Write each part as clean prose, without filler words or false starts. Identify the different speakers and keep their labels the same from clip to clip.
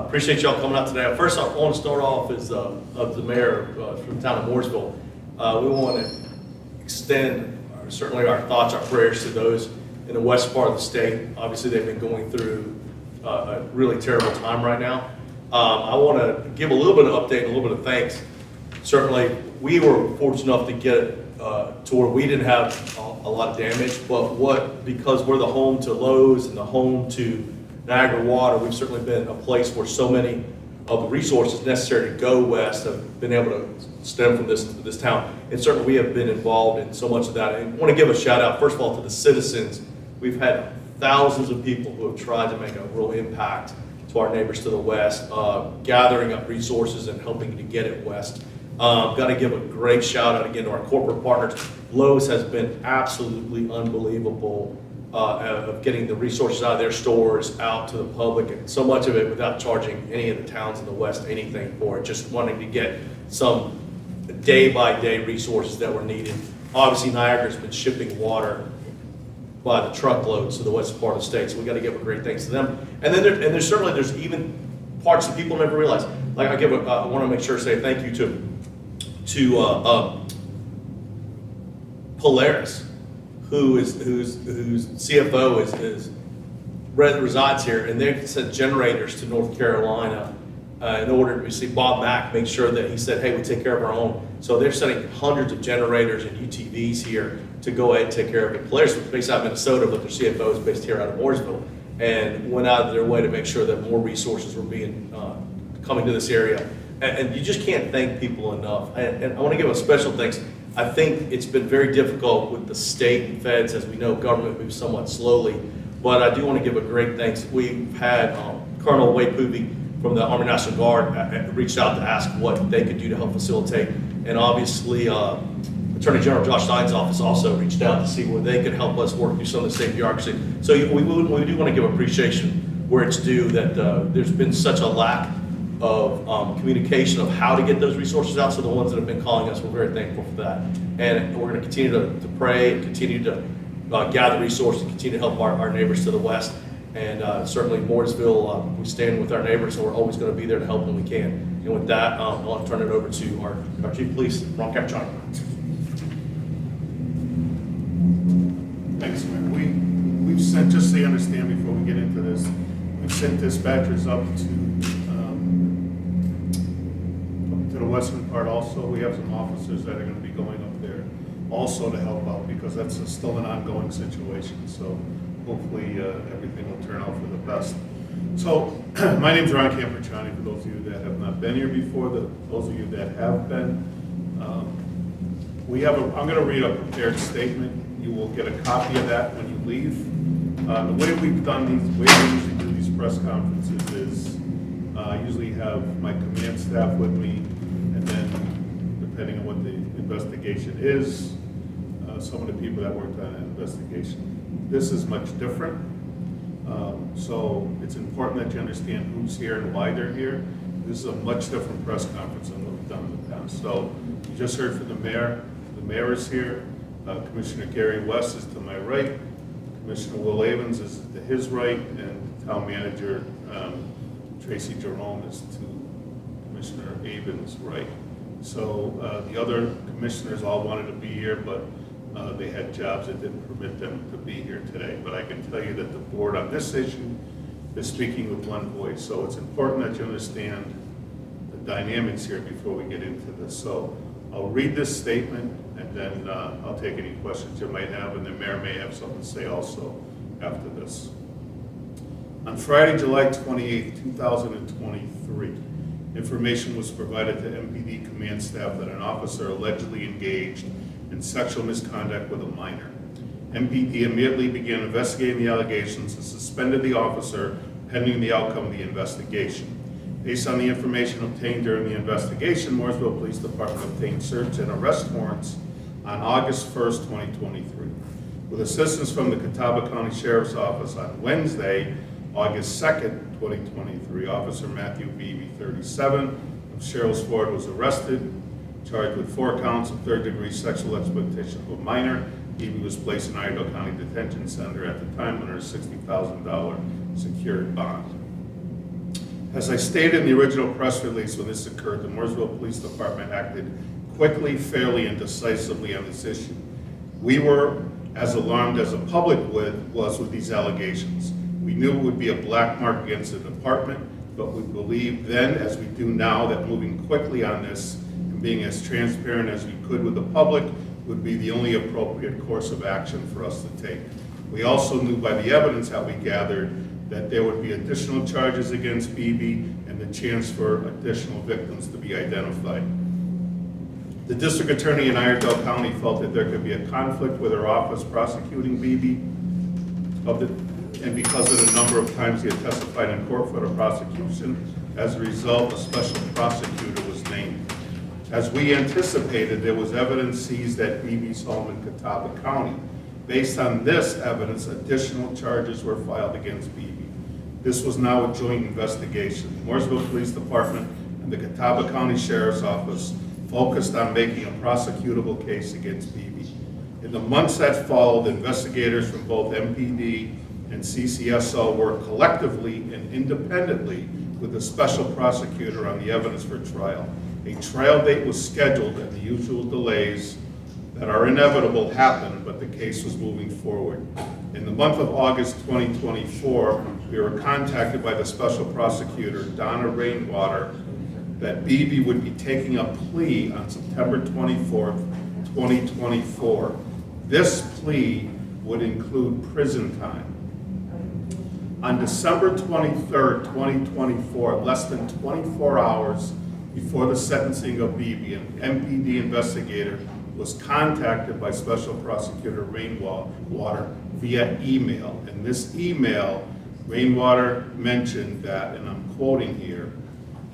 Speaker 1: Appreciate y'all coming out today. First, I want to start off as of the mayor from the town of Mooresville. We want to extend certainly our thoughts, our prayers to those in the west part of the state. Obviously, they've been going through a really terrible time right now. I want to give a little bit of update, a little bit of thanks. Certainly, we were fortunate enough to get to where we didn't have a lot of damage, but because we're the home to Lowe's and the home to Niagara Water, we've certainly been a place where so many of the resources necessary to go west have been able to stem from this town. And certainly we have been involved in so much of that. And I want to give a shout out, first of all, to the citizens. We've had thousands of people who have tried to make a real impact to our neighbors to the west, gathering up resources and helping to get it west. Got to give a great shout out again to our corporate partners. Lowe's has been absolutely unbelievable of getting the resources out of their stores out to the public, and so much of it without charging any of the towns in the west anything for it, just wanting to get some day-by-day resources that were needed. Obviously, Niagara's been shipping water by the truckloads to the west part of the state, so we got to give a great thanks to them. And then there's even parts that people never realize. Like I want to make sure to say thank you to Polaris, whose CFO resides here, and they sent generators to North Carolina in order to see Bob Mack make sure that he said, hey, we take care of our own. So they're sending hundreds of generators and UTVs here to go ahead and take care of it. Polaris was based out of Minnesota, but their CFO is based here out of Mooresville, and went out of their way to make sure that more resources were being coming to this area. And you just can't thank people enough. And I want to give a special thanks. I think it's been very difficult with the state and feds. As we know, government moves somewhat slowly, but I do want to give a great thanks. We've had Colonel Wade Poovey from the Army National Guard reached out to ask what they could do to help facilitate. And obviously, Attorney General Josh Stein's office also reached out to see where they could help us work through some of the state bureaucracy. So we do want to give appreciation where it's due that there's been such a lack of communication of how to get those resources out. So the ones that have been calling us, we're very thankful for that. And we're going to continue to pray and continue to gather resources, continue to help our neighbors to the west. And certainly Mooresville, we stand with our neighbors, and we're always going to be there to help when we can. And with that, I'll turn it over to our Chief of Police, Ron Capuchani.
Speaker 2: Thanks, Mayor. We've sent, just so you understand before we get into this, we've sent dispatchers up to the western part also. We have some officers that are going to be going up there also to help out, because that's still an ongoing situation. So hopefully everything will turn out for the best. So my name's Ron Capuchani, for those of you that have not been here before, those of you that have been. I'm going to read a prepared statement. You will get a copy of that when you leave. The way we've done these, the way we usually do these press conferences is I usually have my command staff with me, and then depending on what the investigation is, some of the people that worked on that investigation. This is much different. So it's important that you understand who's here and why they're here. This is a much different press conference than what we've done in the past. So you just heard from the mayor. The mayor is here. Commissioner Gary West is to my right. Commissioner Will Avens is to his right, and Town Manager Tracy Jerome is to Commissioner Avens' right. So the other commissioners all wanted to be here, but they had jobs that didn't permit them to be here today. But I can tell you that the board on this issue is speaking with one voice. So it's important that you understand the dynamics here before we get into this. So I'll read this statement, and then I'll take any questions you might have, and the mayor may have something to say also after this. On Friday, July 28, 2023, information was provided to MPD command staff that an officer allegedly engaged in sexual misconduct with a minor. MPD immediately began investigating the allegations and suspended the officer pending the outcome of the investigation. Based on the information obtained during the investigation, Mooresville Police Department obtained search and arrest warrants on August 1st, 2023. With assistance from the Catawba County Sheriff's Office on Wednesday, August 2nd, 2023, Officer Matthew Beebe, 37, of Sherrills Ford, was arrested, charged with 4 counts of third-degree sexual exploitation of a minor. Beebe was placed in Iredell County Detention Center at the time under a $60,000 secured bond. As I stated in the original press release when this occurred, the Mooresville Police Department acted quickly, fairly, and decisively on this issue. We were as alarmed as the public was with these allegations. We knew it would be a black mark against the department, but we believed then, as we do now, that moving quickly on this and being as transparent as we could with the public would be the only appropriate course of action for us to take. We also knew by the evidence that we gathered that there would be additional charges against BB and the chance for additional victims to be identified. The district attorney in Iredell County felt that there could be a conflict with her office prosecuting BB, and because of the number of times he had testified in court for the prosecution, as a result, a special prosecutor was named. As we anticipated, there was evidence seized at BB's home in Catawba County. Based on this evidence, additional charges were filed against BB. This was now a joint investigation. The Mooresville Police Department and the Catawba County Sheriff's Office focused on making a prosecutable case against BB. In the months that followed, investigators from both MPD and CCSO worked collectively and independently with the special prosecutor on the evidence for trial. A trial date was scheduled and the usual delays that are inevitable happened, but the case was moving forward. In the month of August 2024, we were contacted by the special prosecutor, Donna Rainwater, that BB would be taking a plea on September 24th, 2024. This plea would include prison time. On December 23rd, 2024, less than 24 hours before the sentencing of BB, an MPD investigator was contacted by Special Prosecutor Rainwater via email. In this email, Rainwater mentioned that, and I'm quoting here,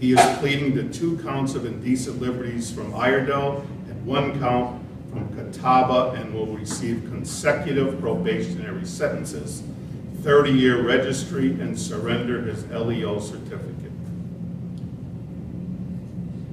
Speaker 2: he is pleading to 2 counts of indecent liberties from Iredell and 1 count from Catawba and will receive consecutive probationary sentences, 30-year registry, and surrender his LEO certificate.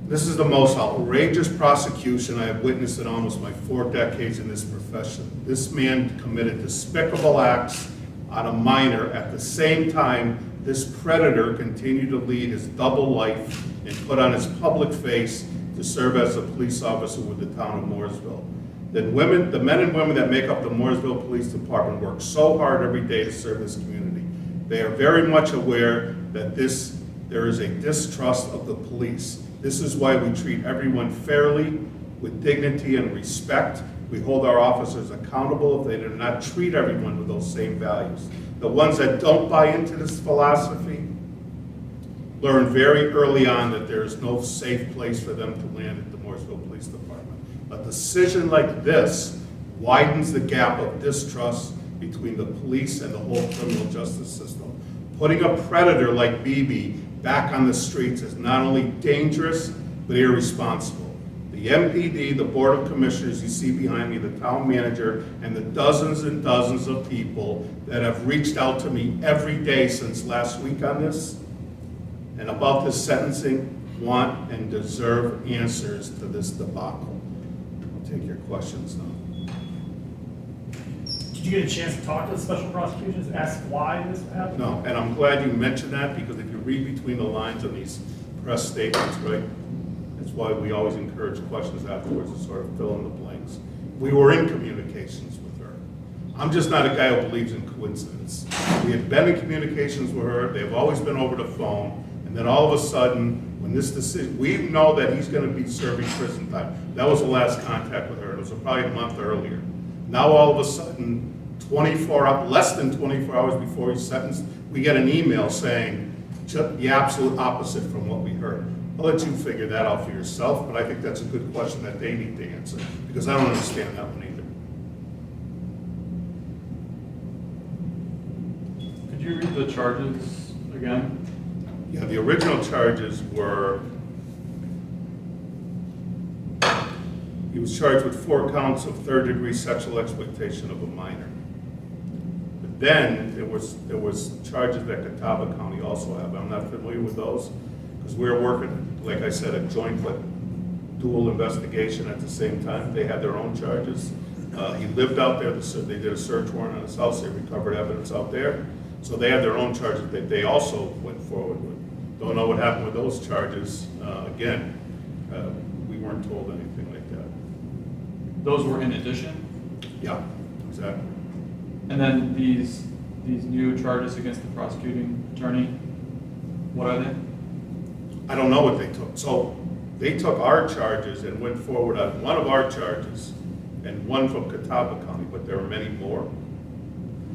Speaker 2: This is the most outrageous prosecution I have witnessed in almost my 4 decades in this profession. This man committed despicable acts on a minor. At the same time, this predator continued to lead his double life and put on his public face to serve as a police officer with the town of Mooresville. The men and women that make up the Mooresville Police Department work so hard every day to serve this community. They are very much aware that there is a distrust of the police. This is why we treat everyone fairly, with dignity and respect. We hold our officers accountable if they do not treat everyone with those same values. The ones that don't buy into this philosophy learn very early on that there is no safe place for them to land at the Mooresville Police Department. A decision like this widens the gap of distrust between the police and the whole criminal justice system. Putting a predator like BB back on the streets is not only dangerous, but irresponsible. The MPD, the Board of Commissioners you see behind me, the town manager, and the dozens and dozens of people that have reached out to me every day since last week on this, and about this sentencing, want and deserve answers to this debacle. I'll take your questions now.
Speaker 3: Did you get a chance to talk to the special prosecutors, ask why this happened?
Speaker 2: No, and I'm glad you mentioned that, because if you read between the lines of these press statements, right, that's why we always encourage questions afterwards to sort of fill in the blanks. We were in communications with her. I'm just not a guy who believes in coincidence. We had been in communications with her, they've always been over the phone, and then all of a sudden, when this decision, we know that he's gonna be serving prison time. That was the last contact with her, it was probably a month earlier. Now all of a sudden, less than 24 hours before he's sentenced, we get an email saying just the absolute opposite from what we heard. I'll let you figure that out for yourself, but I think that's a good question that they need to answer, because I don't understand that one either.
Speaker 4: Could you read the charges again?
Speaker 2: Yeah, the original charges were, he was charged with 4 counts of third-degree sexual exploitation of a minor. But then there was charges that Catawba County also have. I'm not familiar with those, because we're working, like I said, a joint but dual investigation at the same time. They had their own charges. He lived out there. They did a search warrant on his house. They recovered evidence out there. So they had their own charges that they also went forward with. Don't know what happened with those charges. Again, we weren't told anything like that.
Speaker 4: Those were in addition?
Speaker 2: Yeah, exactly.
Speaker 4: And then these new charges against the prosecuting attorney, what are they?
Speaker 2: I don't know what they took. So they took our charges and went forward on one of our charges and one from Catawba County, but there are many more.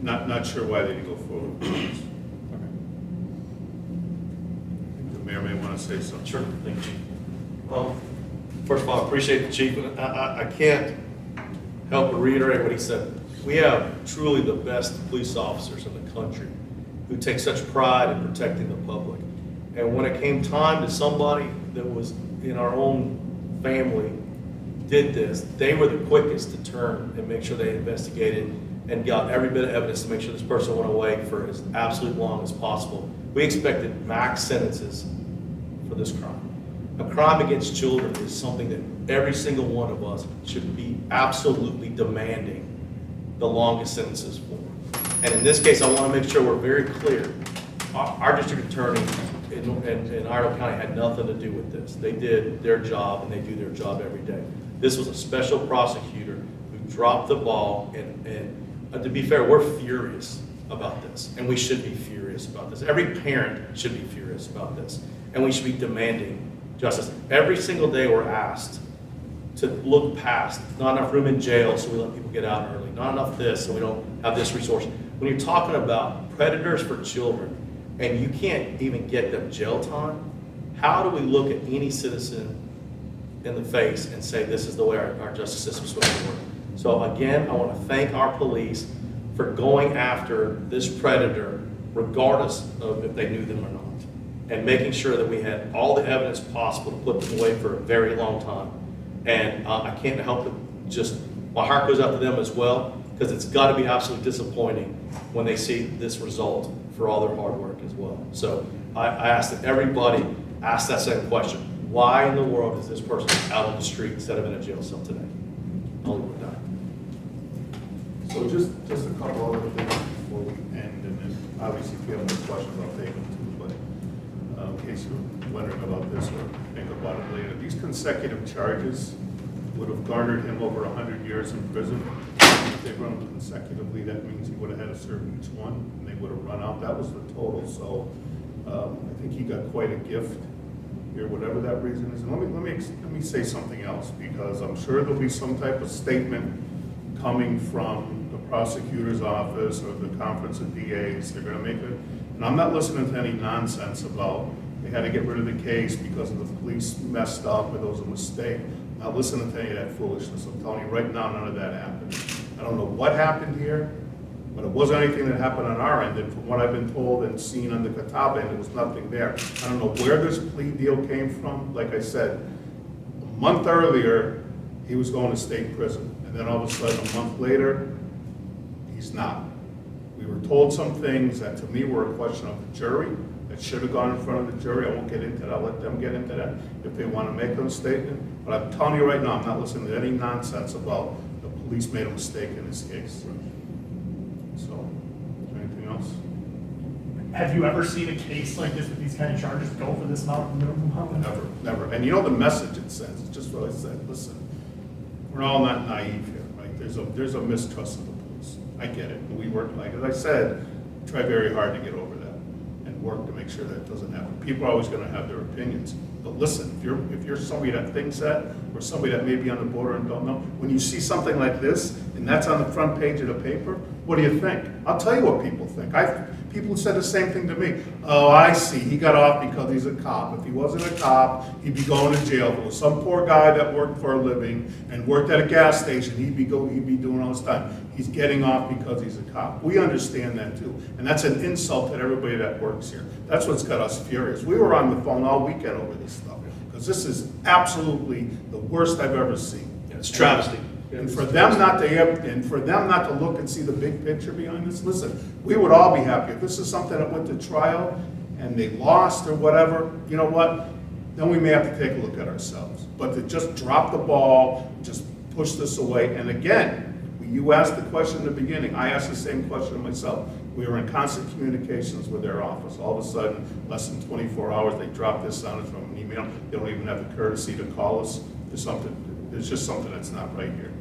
Speaker 2: Not sure why they didn't go forward with these. The mayor may want to say something.
Speaker 1: Sure, thank you, Chief. Well, first of all, I appreciate the chief, and I can't help but reiterate what he said. We have truly the best police officers in the country who take such pride in protecting the public. And when it came time to somebody that was in our own family did this, they were the quickest to turn and make sure they investigated and got every bit of evidence to make sure this person went away for as absolutely long as possible. We expected max sentences for this crime. A crime against children is something that every single one of us should be absolutely demanding the longest sentences for. And in this case, I want to make sure we're very clear. Our district attorney in Iredell County had nothing to do with this. They did their job, and they do their job every day. This was a special prosecutor who dropped the ball, and to be fair, we're furious about this, and we should be furious about this. Every parent should be furious about this, and we should be demanding justice. Every single day we're asked to look past, not enough room in jail, so we let people get out early, not enough this, so we don't have this resource. When you're talking about predators for children, and you can't even get them jail time, how do we look at any citizen in the face and say this is the way our justice system is supposed to work? So again, I want to thank our police for going after this predator, regardless of if they knew them or not, and making sure that we had all the evidence possible to put them away for a very long time. And I can't help but just, my heart goes out to them as well, because it's got to be absolutely disappointing when they see this result for all their hard work as well. So I ask that everybody ask that second question. Why in the world is this person out on the street instead of in a jail cell today? I'll leave it at that.
Speaker 2: So just a couple other things before we end, and then obviously if you have any questions, I'll take them too, but in case you're wondering about this or think about it later, these consecutive charges would have garnered him over 100 years in prison. If they run them consecutively, that means he would have had to serve each one, and they would have run out. That was the total, so I think he got quite a gift here, whatever that reason is. And let me say something else, because I'm sure there'll be some type of statement coming from the prosecutor's office or the conference of DAs. They're going to make it, and I'm not listening to any nonsense about they had to get rid of the case because of the police messed up or there was a mistake. I'm not listening to any of that foolishness. I'm telling you right now, none of that happened. I don't know what happened here, but it wasn't anything that happened on our end. And from what I've been told and seen on the Catawba end, there was nothing there. I don't know where this plea deal came from. Like I said, a month earlier, he was going to state prison. And then all of a sudden, a month later, he's not. We were told some things that to me were a question of the jury that should have gone in front of the jury. I won't get into that. I'll let them get into that if they want to make a statement. But I'm telling you right now, I'm not listening to any nonsense about the police made a mistake in this case. So, is there anything else?
Speaker 3: Have you ever seen a case like this with these kind of charges go for this amount of minimum amount?
Speaker 2: Never, never. And you know the message it sends, it's just what I said, listen, we're all not naive here, right? There's a mistrust of the police. I get it. We work, like as I said, try very hard to get over that and work to make sure that doesn't happen. People are always gonna have their opinions. But listen, if you're somebody that thinks that, or somebody that may be on the border and don't know, when you see something like this, and that's on the front page of the paper, what do you think? I'll tell you what people think. People said the same thing to me. Oh, I see, he got off because he's a cop. If he wasn't a cop, he'd be going to jail. If it was some poor guy that worked for a living and worked at a gas station, he'd be doing all this time. He's getting off because he's a cop. We understand that too. And that's an insult to everybody that works here. That's what's got us furious. We were on the phone all weekend over this stuff, because this is absolutely the worst I've ever seen.
Speaker 1: Yeah, it's travesty.
Speaker 2: And for them not to look and see the big picture behind this, listen, we would all be happy. If this is something that went to trial and they lost or whatever, you know what? Then we may have to take a look at ourselves. But to just drop the ball, just push this away, and again, you asked the question in the beginning, I asked the same question to myself. We were in constant communications with their office. All of a sudden, less than 24 hours, they dropped this on us from an email. They don't even have the courtesy to call us. There's just something that's not right here.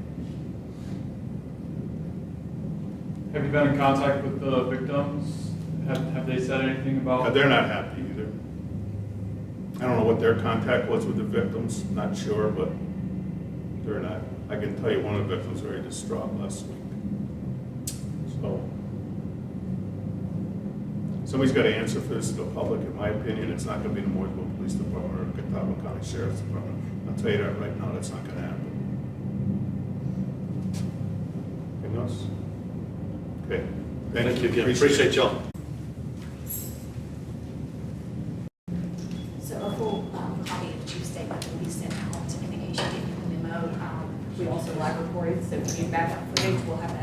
Speaker 4: Have you been in contact with the victims? Have they said anything about?
Speaker 2: They're not happy either. I don't know what their contact was with the victims, not sure, but they're not. I can tell you one of the victims was very distraught last week. So, somebody's got to answer for this to the public, in my opinion. It's not going to be the Mooresville Police Department or Catawba County Sheriff's Department. I'll tell you that right now, that's not going to happen. Anything else? Okay.
Speaker 1: Thank you again, appreciate y'all.
Speaker 5: So a full copy of the chief's statement will be sent out in case you didn't get the memo. We also live recorded, so if you back up footage, we'll have that